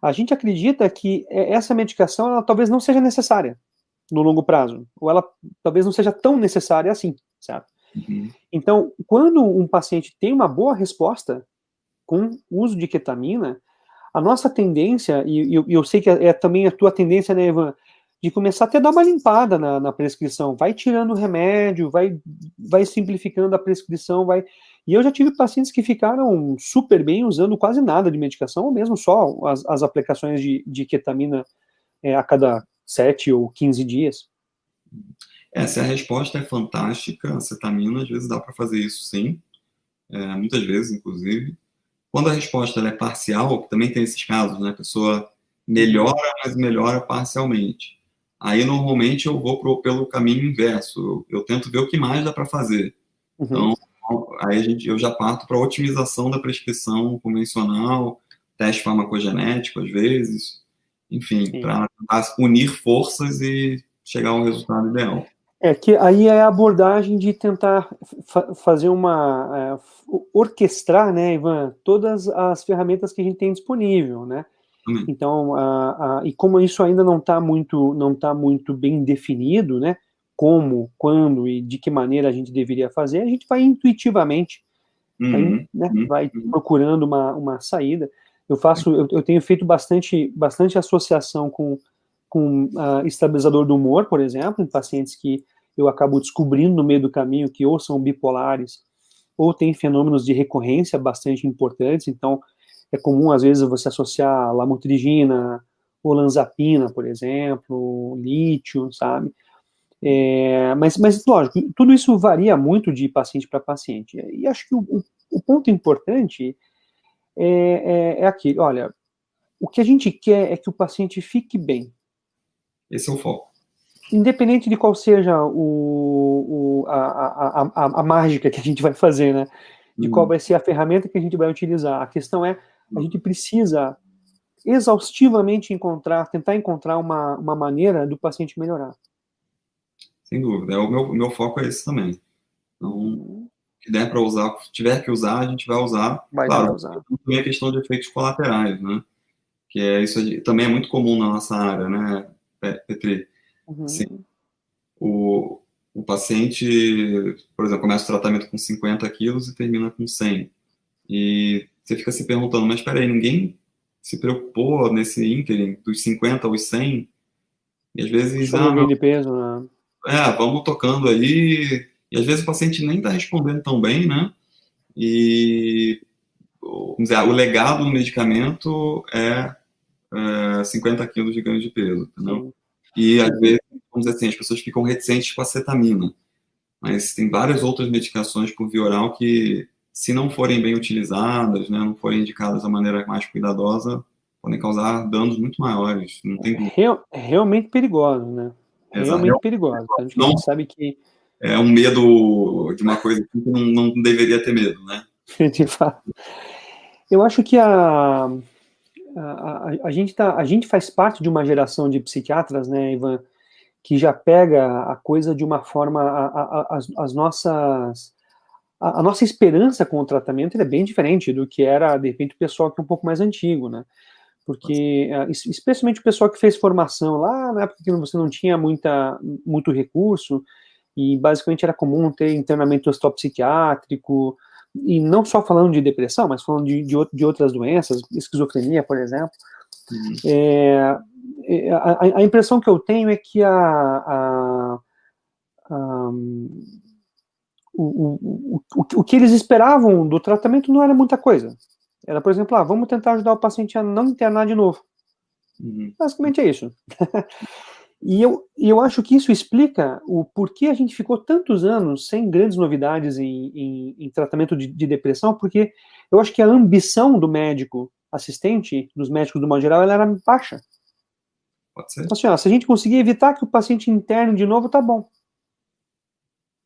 a gente acredita que essa medicação ela talvez não seja necessária no longo prazo, ou ela talvez não seja tão necessária assim, certo? Então, quando um paciente tem uma boa resposta com o uso de ketamina, a nossa tendência, e eu sei que é também a tua tendência, né, Ivan, de começar até a dar uma limpada na prescrição, vai tirando o remédio, vai simplificando a prescrição, E eu já tive pacientes que ficaram super bem usando quase nada de medicação, ou mesmo só as aplicações de ketamina a cada 7 ou 15 dias. Se a resposta é fantástica, a cetamina, às vezes dá para fazer isso sim, muitas vezes, inclusive. Quando a resposta é parcial, que também tem esses casos, né? A pessoa melhora, mas melhora parcialmente. Aí, normalmente, eu vou pelo caminho inverso. Eu tento ver o que mais dá para fazer. Então, aí eu já parto para a otimização da prescrição convencional, teste farmacogenético, às vezes, enfim, para unir forças e chegar ao resultado ideal. Que aí é a abordagem de tentar fazer orquestrar, né, Ivan, todas as ferramentas que a gente tem disponível, né? Então, e como isso ainda não está muito bem definido, né? como, quando e de que maneira a gente deveria fazer, a gente vai intuitivamente, vai procurando uma saída. Eu tenho feito bastante associação com estabilizador do humor, por exemplo, em pacientes que eu acabo descobrindo no meio do caminho que ou são bipolares ou têm fenômenos de recorrência bastante importantes. Então, é comum, às vezes, você associar lamotrigina, olanzapina, por exemplo, lítio, sabe? Mas, lógico, tudo isso varia muito de paciente para paciente. E acho que o ponto importante é aquele, olha, o que a gente quer é que o paciente fique bem. Esse é o foco. Independente de qual seja a mágica que a gente vai fazer, né? De qual vai ser a ferramenta que a gente vai utilizar. A questão é, a gente precisa exaustivamente tentar encontrar uma maneira do paciente melhorar. Sem dúvida. O meu foco é esse também. Então, que der para usar, se tiver que usar, a gente vai usar. Claro, também a questão de efeitos colaterais, né? Que isso também é muito comum na nossa área, né, Petri? Assim, o paciente, por exemplo, começa o tratamento com 50 quilos e termina com 100. E você fica se perguntando, mas espera aí, ninguém se preocupou nesse ínterim dos 50 aos 100? E às vezes, sobre o ganho de peso, né? Vamos tocando aí, e às vezes o paciente nem está respondendo tão bem, né? E, vamos dizer, o legado do medicamento é 50 quilos de ganho de peso, entendeu? Sim. E às vezes, vamos dizer assim, as pessoas ficam reticentes com a cetamina, mas tem várias outras medicações por via oral que, se não forem bem utilizadas, né, não forem indicadas da maneira mais cuidadosa, podem causar danos muito maiores, não tem dúvida. Realmente perigoso, né? Realmente perigoso. A gente sabe que... É um medo de uma coisa que não deveria ter medo, né? De fato. Eu acho que a gente faz parte de uma geração de psiquiatras, né, Ivan, que já pega a coisa de uma forma, a nossa esperança com o tratamento é bem diferente do que era, de repente, o pessoal que é um pouco mais antigo, né? Porque, especialmente o pessoal que fez formação lá na época que você não tinha muito recurso, e basicamente era comum ter internamento psiquiátrico, e não só falando de depressão, mas falando de outras doenças, esquizofrenia, por exemplo. A impressão que eu tenho é que o que eles esperavam do tratamento não era muita coisa. Era, por exemplo, vamos tentar ajudar o paciente a não internar de novo. Basicamente é isso. E eu acho que isso explica o porquê a gente ficou tantos anos sem grandes novidades em tratamento de depressão, porque eu acho que a ambição do médico assistente, dos médicos do modo geral, ela era baixa. Pode ser. Então, assim, se a gente conseguir evitar que o paciente interne de novo, tá bom.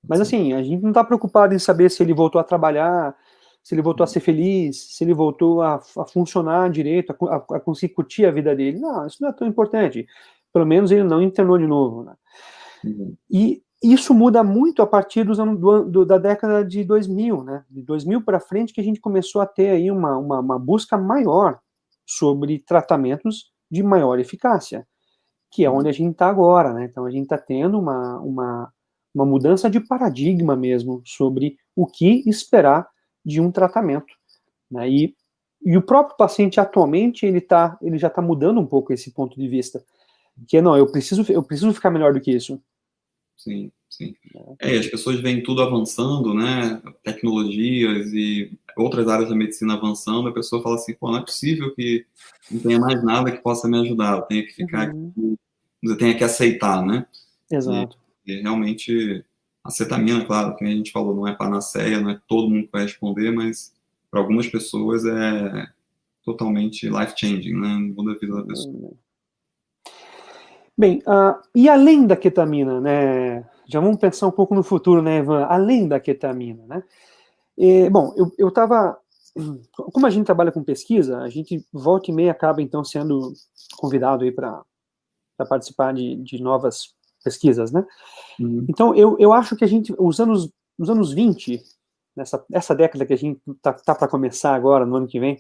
Mas assim, a gente não está preocupado em saber se ele voltou a trabalhar, se ele voltou a ser feliz, se ele voltou a funcionar direito, a conseguir curtir a vida dele. Não, isso não é tão importante. Pelo menos ele não internou de novo, né? E isso muda muito a partir dos anos da década de 2000, né? De 2000 para frente que a gente começou a ter aí uma busca maior sobre tratamentos de maior eficácia, que é onde a gente está agora, né? Então a gente está tendo uma mudança de paradigma mesmo sobre o que esperar de um tratamento, né? E o próprio paciente atualmente ele já está mudando um pouco esse ponto de vista, que é, não, eu preciso ficar melhor do que isso. Sim, sim. As pessoas veem tudo avançando, né? Tecnologias e outras áreas da medicina avançando, a pessoa fala assim, pô, não é possível que não tenha mais nada que possa me ajudar, eu tenho que ficar aqui, eu tenho que aceitar, né? Exato. E realmente, a cetamina, claro, que a gente falou, não é panaceia, não é todo mundo que vai responder, mas para algumas pessoas é totalmente life-changing, né? Muda a vida da pessoa. Bem, e além da ketamina, né? Já vamos pensar um pouco no futuro, né, Ivan? Além da ketamina, né? Bom, eu estava... Como a gente trabalha com pesquisa, a gente volta e meia acaba, então, sendo convidado aí para participar de novas pesquisas, né? Então, eu acho que a gente, os anos 20, essa década que a gente tá para começar agora, no ano que vem,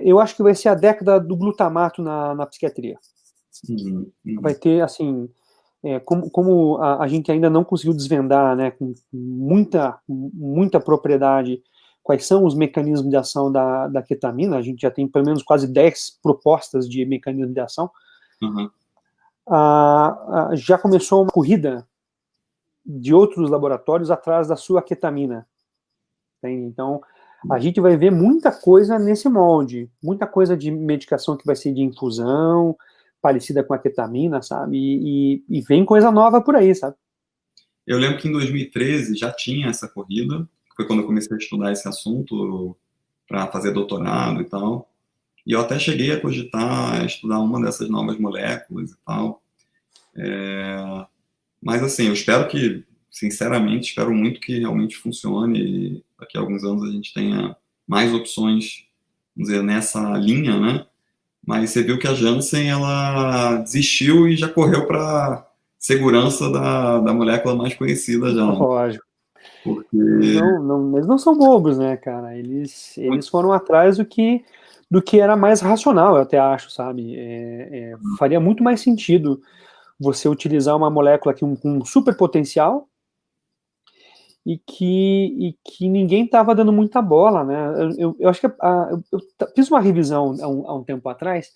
eu acho que vai ser a década do glutamato na psiquiatria. Vai ter, assim, como a gente ainda não conseguiu desvendar, né, com muita propriedade, quais são os mecanismos de ação da ketamina, a gente já tem pelo menos quase 10 propostas de mecanismo de ação, já começou uma corrida de outros laboratórios atrás da sua ketamina. Entende? Então, a gente vai ver muita coisa nesse molde, muita coisa de medicação que vai ser de infusão, parecida com a ketamina, sabe? E vem coisa nova por aí, sabe? Eu lembro que em 2013 já tinha essa corrida, foi quando eu comecei a estudar esse assunto para fazer doutorado e tal. E eu até cheguei a cogitar estudar uma dessas novas moléculas e tal. Mas assim, eu espero que, sinceramente, espero muito que realmente funcione e daqui a alguns anos a gente tenha mais opções, vamos dizer, nessa linha, né? Mas você viu que a Janssen, ela desistiu e já correu para segurança da molécula mais conhecida já. Lógico. Porque... Eles não são bobos, né, cara? Eles foram atrás do que era mais racional, eu até acho, sabe? Faria muito mais sentido você utilizar uma molécula com um super potencial e que ninguém estava dando muita bola, né? Eu acho que eu fiz uma revisão há um tempo atrás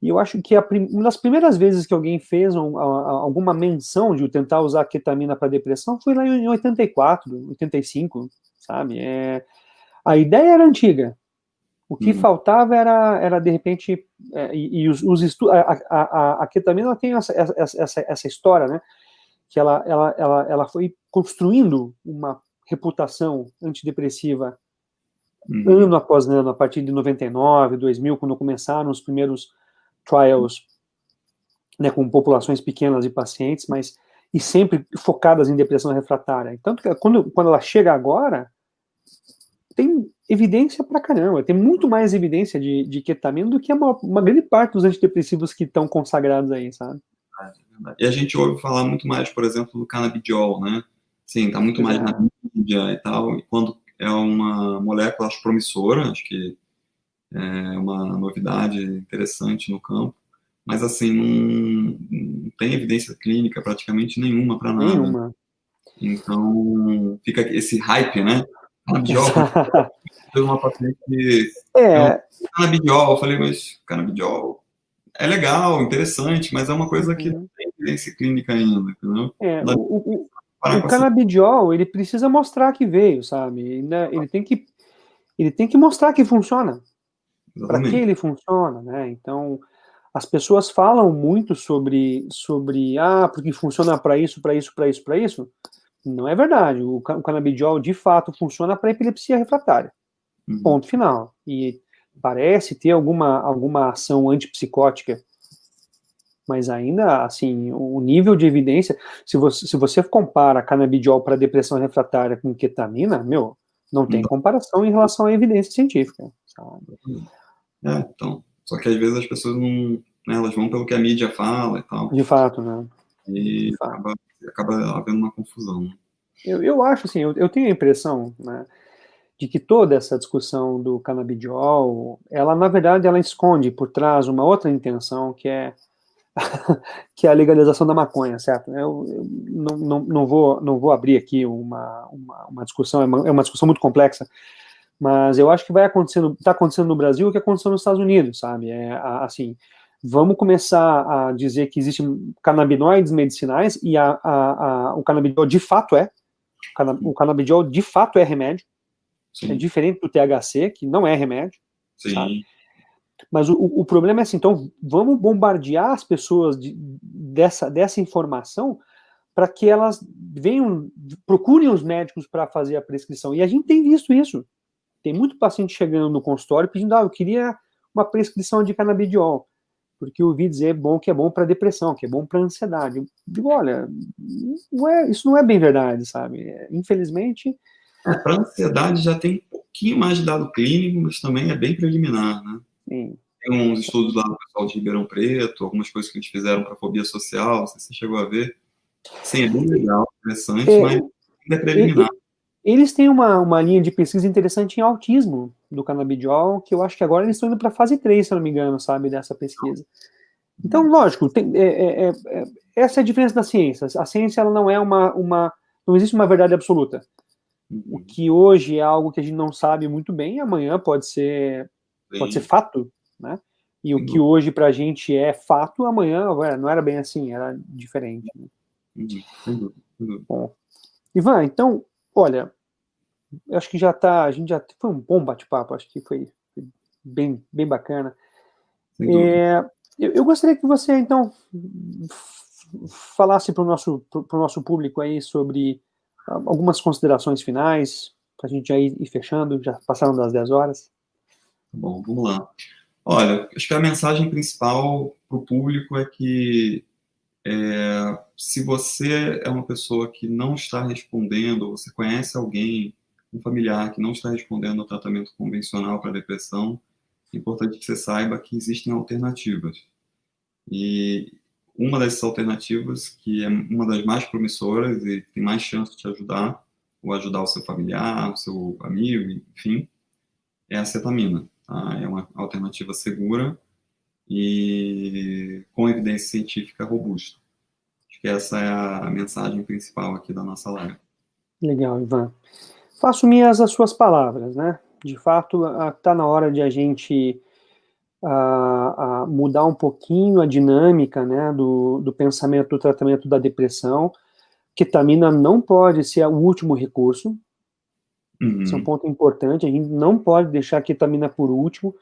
e eu acho que uma das primeiras vezes que alguém fez alguma menção de tentar usar ketamina para depressão foi lá em 84, 85, sabe? A ideia era antiga. O que faltava era de repente, os estudos, a ketamina ela tem essa história, né? Que ela foi construindo uma reputação antidepressiva ano após ano, a partir de 99, 2000, quando começaram os primeiros trials, né, com populações pequenas de pacientes, e sempre focadas em depressão refratária. Tanto que quando ela chega agora, tem evidência pra caramba, tem muito mais evidência de ketamina do que uma grande parte dos antidepressivos que estão consagrados aí, sabe? E a gente ouve falar muito mais, por exemplo, do canabidiol, né? Sim, tá muito mais na mídia e tal, e quando é uma molécula, acho promissora, acho que é uma novidade interessante no campo, mas assim, não tem evidência clínica praticamente nenhuma para nada. Nenhuma. Então, fica esse hype, né? Canabidiol, uma paciente que canabidiol, eu falei, mas canabidiol é legal, interessante, mas é uma coisa que não tem evidência clínica ainda, entendeu? O canabidiol, ele precisa mostrar que veio, sabe? Ele tem que mostrar que funciona. Para que ele funciona, né? Então, as pessoas falam muito sobre porque funciona para isso, para isso, para isso, para isso. Não é verdade. O canabidiol, de fato, funciona para epilepsia refratária. Ponto final. E parece ter alguma ação antipsicótica, mas ainda, assim, o nível de evidência, se você compara canabidiol para depressão refratária com ketamina, não tem comparação em relação à evidência científica. Sabe? Então, só que às vezes as pessoas não, né, elas vão pelo que a mídia fala e tal. De fato, né? E acaba havendo uma confusão. Eu acho, assim, eu tenho a impressão, né, de que toda essa discussão do canabidiol, ela, na verdade, ela esconde por trás uma outra intenção, que é a legalização da maconha, certo? Eu não vou abrir aqui uma discussão, é uma discussão muito complexa, mas eu acho que está acontecendo no Brasil o que aconteceu nos Estados Unidos, sabe? Assim, vamos começar a dizer que existem canabinoides medicinais e o canabidiol de fato o canabidiol de fato é remédio. Sim. É diferente do THC, que não é remédio. Sim. Sabe? Mas o problema é assim, então vamos bombardear as pessoas dessa informação para que elas procurem os médicos para fazer a prescrição. E a gente tem visto isso. Tem muito paciente chegando no consultório pedindo, eu queria uma prescrição de canabidiol, porque eu ouvi dizer que é bom para depressão, que é bom para ansiedade. Eu digo, olha, isso não é bem verdade, sabe? Infelizmente... Para ansiedade já tem um pouquinho mais de dado clínico, mas também é bem preliminar, né? Sim. Tem uns estudos lá do pessoal de Ribeirão Preto, algumas coisas que eles fizeram para fobia social, não sei se você chegou a ver. Sim, é bem legal, interessante, mas ainda é preliminar. Eles têm uma linha de pesquisa interessante em autismo do canabidiol, que eu acho que agora eles estão indo para a fase 3, se eu não me engano, sabe, dessa pesquisa. Então, lógico, essa é a diferença da ciência. A ciência, ela não é não existe uma verdade absoluta. O que hoje é algo que a gente não sabe muito bem, amanhã pode ser fato, né? E o que hoje pra gente é fato, amanhã não era bem assim, era diferente. Né? Bom, Ivan, então, olha, eu acho que a gente já foi um bom bate-papo, acho que foi bem bacana. Eu gostaria que você, então, falasse para o nosso público aí sobre algumas considerações finais, para a gente já ir fechando, já passaram das 10 horas. Bom, vamos lá. Olha, acho que a mensagem principal para o público é que se você é uma pessoa que não está respondendo, você conhece alguém, um familiar que não está respondendo ao tratamento convencional para depressão, é importante que você saiba que existem alternativas. E uma dessas alternativas, que é uma das mais promissoras e tem mais chance de te ajudar, ou ajudar o seu familiar, o seu amigo, enfim, é a cetamina. Tá? É uma alternativa segura e com evidência científica robusta. Acho que essa é a mensagem principal aqui da nossa live. Legal, Ivan. Faço minhas as suas palavras, né? De fato, está na hora de a gente mudar um pouquinho a dinâmica, né, do pensamento do tratamento da depressão. Ketamina não pode ser o último recurso. Esse é um ponto importante. A gente não pode deixar a ketamina por último,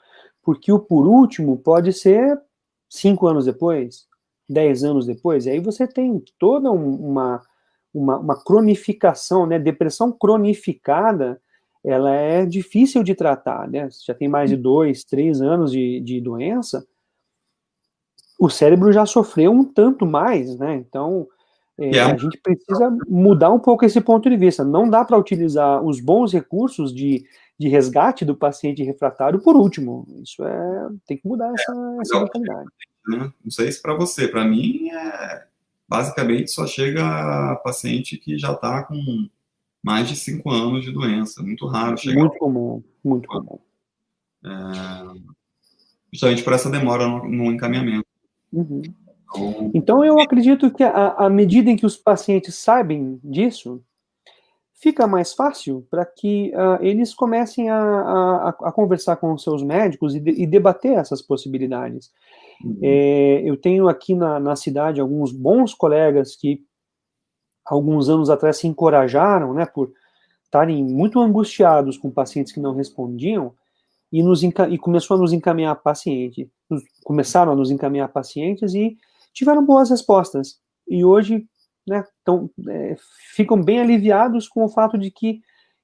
porque o por último pode ser 5 anos depois, 10 anos depois, e aí você tem toda uma cronificação, né? Depressão cronificada, ela é difícil de tratar, né? Você já tem mais de 2, 3 anos de doença, o cérebro já sofreu um tanto mais, né? Então, a gente precisa mudar um pouco esse ponto de vista. Não dá para utilizar os bons recursos de resgate do paciente refratário por último. Isso tem que mudar essa mentalidade. Né? Não sei se para você, para mim, basicamente só chega paciente que já está com mais de 5 anos de doença. Muito raro chegar. Muito comum, muito comum. Justamente por essa demora no encaminhamento. Uhum. Então, eu acredito que à medida em que os pacientes sabem disso, fica mais fácil para que eles comecem a conversar com os seus médicos e debater essas possibilidades. Eu tenho aqui na cidade alguns bons colegas que, alguns anos atrás, se encorajaram, né, por estarem muito angustiados com pacientes que não respondiam, e começou a nos encaminhar pacientes. Começaram a nos encaminhar pacientes e tiveram boas respostas. E hoje, né, ficam bem aliviados com o fato de que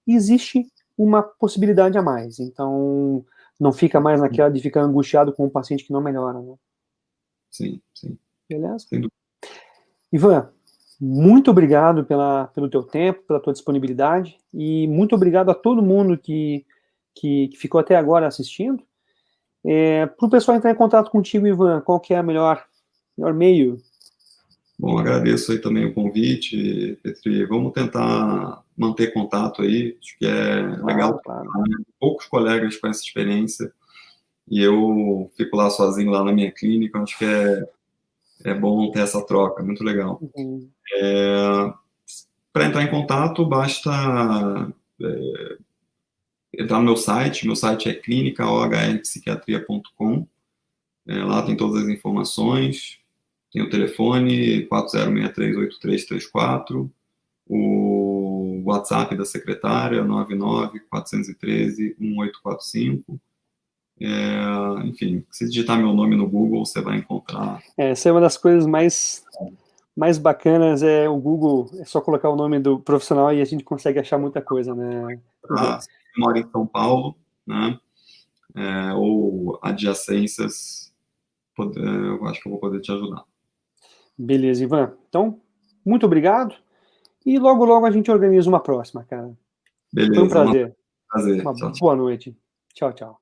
existe uma possibilidade a mais. Então, não fica mais naquela de ficar angustiado com um paciente que não melhora. Né? Sim, sim. Beleza? Ivan, muito obrigado pelo teu tempo, pela tua disponibilidade, e muito obrigado a todo mundo que ficou até agora assistindo. Para o pessoal entrar em contato contigo, Ivan, qual que é o melhor meio? Bom, agradeço aí também o convite, Petri. Vamos tentar manter contato aí, acho que é legal. Claro. Poucos colegas com essa experiência, e eu fico lá sozinho, lá na minha clínica, acho que é bom ter essa troca, muito legal. Uhum. Para entrar em contato, basta entrar no meu site é clinicaohrpsiquiatria.com, lá tem todas as informações, tem o telefone 40638334, o WhatsApp da secretária 99-413-1845, enfim, se digitar meu nome no Google, você vai encontrar. Essa é uma das coisas mais bacanas, o Google, é só colocar o nome do profissional e a gente consegue achar muita coisa, né? Se mora em São Paulo, né? Ou adjacências, eu acho que eu vou poder te ajudar. Beleza, Ivan. Então, muito obrigado. E logo a gente organiza uma próxima, cara. Beleza. Foi um prazer. Prazer. Uma Tchau, tchau. boa noite. Tchau, tchau.